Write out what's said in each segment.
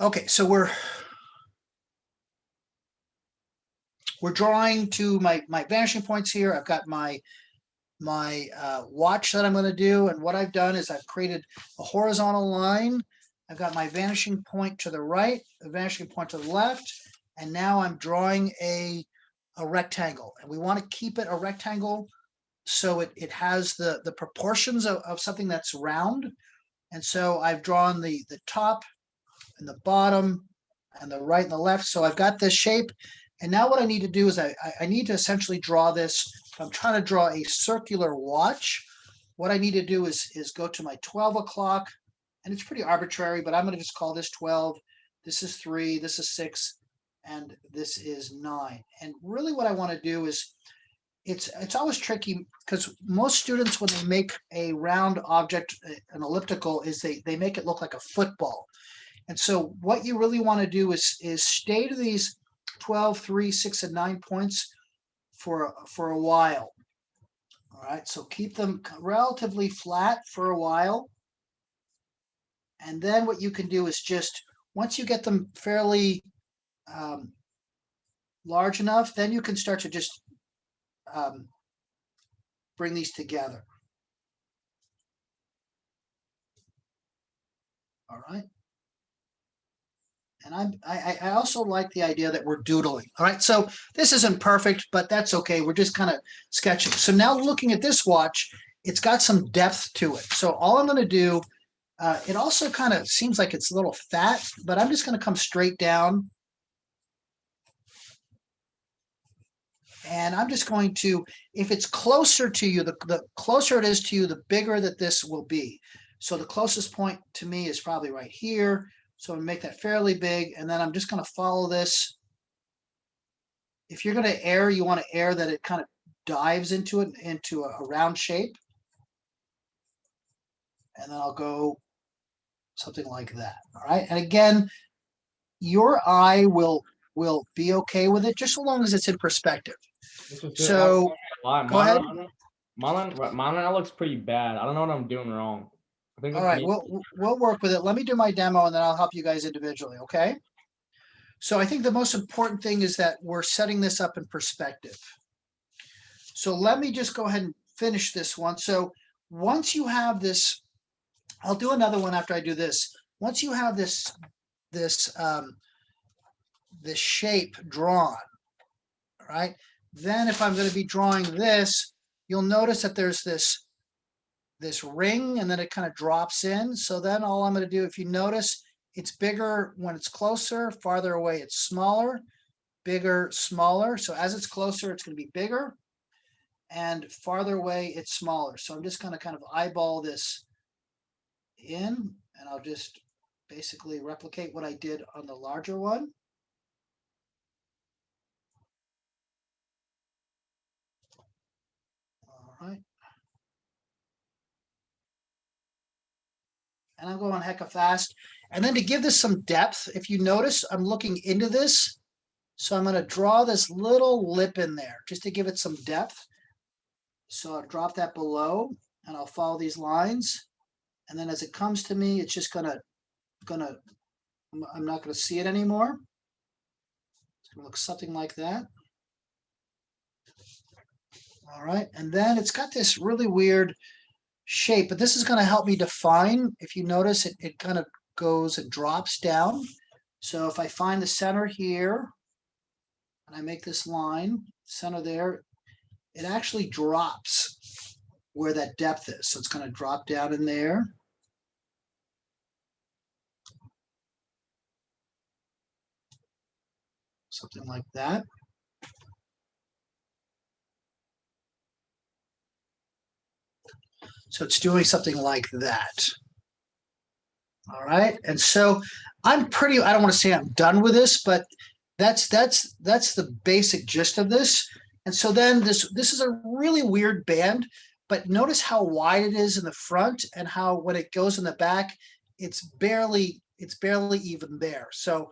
Okay, so we're drawing to my vanishing points here. I've got my watch that I'm going to do, and what I've done is I've created a horizontal line. I've got my vanishing point to the right, a vanishing point to the left, and now I'm drawing a rectangle, and we want to keep it a rectangle so it has the proportions of something that's round. And so I've drawn the top and the bottom and the right and the left. So I've got this shape. And now what I need to do is I need to essentially draw this. If I'm trying to draw a circular watch, what I need to do is go to my 12 o'clock, and it's pretty arbitrary, but I'm going to just call this 12. This is 3, this is 6, and this is 9. And really what I want to do is, it's always tricky because most students, when they make a round object, an elliptical, is they make it look like a football. And so what you really want to do is stay to these 12, 3, 6, and 9 points for a while. All right, so keep them relatively flat for a while. And then what you can do is just, once you get them fairly large enough, then you can start to just bring these together. All right. And I also like the idea that we're doodling. All right, so this isn't perfect, but that's okay. We're just kind of sketching. So now looking at this watch, it's got some depth to it. So all I'm going to do, it also kind of seems like it's a little fat, but I'm just going to come straight down. And I'm just going to, if it's closer to you, the closer it is to you, the bigger that this will be. So the closest point to me is probably right here. So I'm gonna make that fairly big, and then I'm just going to follow this. If you're going to err, you want to err that it kind of dives into it, into a round shape. And then I'll go something like that. All right. And again, your eye will be okay with it, just so long as it's in perspective. So go ahead. Mine that looks pretty bad. I don't know what I'm doing wrong. I think All right, we'll work with it. Let me do my demo, and then I'll help you guys individually, okay? So I think the most important thing is that we're setting this up in perspective. So let me just go ahead and finish this one. So once you have this, I'll do another one after I do this. Once you have this shape drawn, all right, then if I'm going to be drawing this, you'll notice that there's this ring, and then it kind of drops in. So then all I'm going to do, if you notice, it's bigger when it's closer, farther away it's smaller, bigger, smaller. So as it's closer, it's going to be bigger, and farther away it's smaller. So I'm just going to kind of eyeball this in, and I'll just basically replicate what I did on the larger one. All right. And I'm going hecka fast. And then to give this some depth, if you notice, I'm looking into this. So I'm going to draw this little lip in there just to give it some depth. So I'll drop that below, and I'll follow these lines. And then as it comes to me, it's just I'm not going to see it anymore. It's going to look something like that. All right. And then it's got this really weird shape, but this is going to help me define. If you notice, it kind of goes and drops down. So if I find the center here, and I make this line, center there, it actually drops where that depth is. So it's going to drop down in there. Something like that. So it's doing something like that. All right. And so I don't want to say I'm done with this, but that's the basic gist of this. And so then this is a really weird band, but notice how wide it is in the front, and how when it goes in the back, it's barely even there. So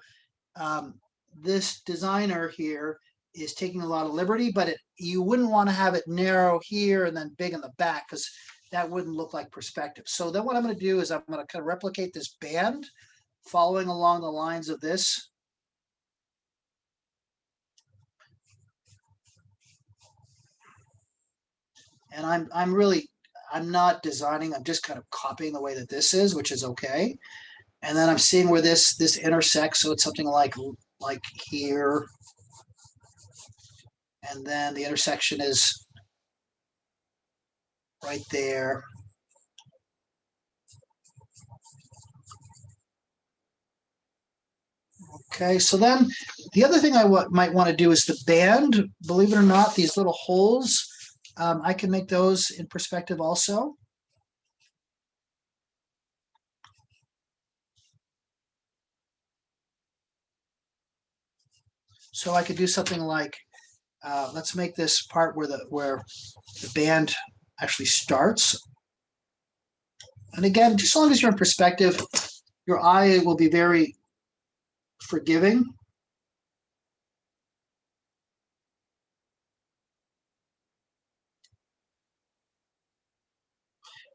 this designer here is taking a lot of liberty, but you wouldn't want to have it narrow here and then big in the back, because that wouldn't look like perspective. So then what I'm going to do is I'm going to kind of replicate this band, following along the lines of this. And I'm not designing, I'm just kind of copying the way that this is, which is okay. And then I'm seeing where this intersects. So it's something like here. And then the intersection is right there. Okay, so then the other thing I might want to do is the band. Believe it or not, these little holes, I can make those in perspective also. So I could do something like, let's make this part where the band actually starts. And again, just as long as you're in perspective, your eye will be very forgiving.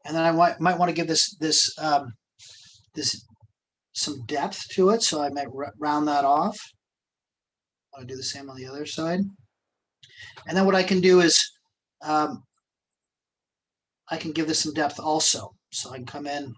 And then I might want to give this some depth to it, so I might round that off. I'll do the same on the other side. And then what I can do is I can give this some depth also. So I can come in.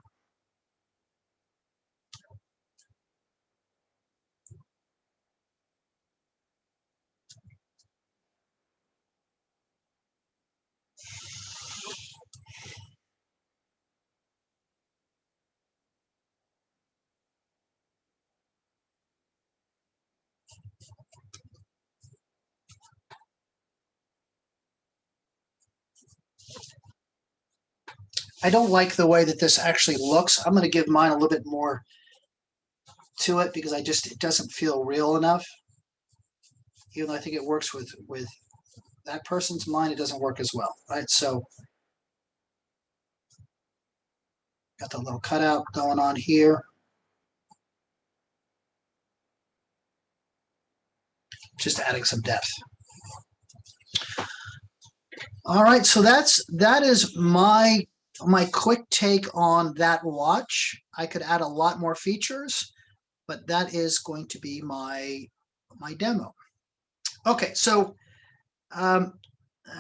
I don't like the way that this actually looks. I'm going to give mine a little bit more to it because it doesn't feel real enough. Even though I think it works with that person's mind, it doesn't work as well, right? So got the little cutout going on here. Just adding some depth. All right, so that is my quick take on that watch. I could add a lot more features, but that is going to be my demo. Okay, so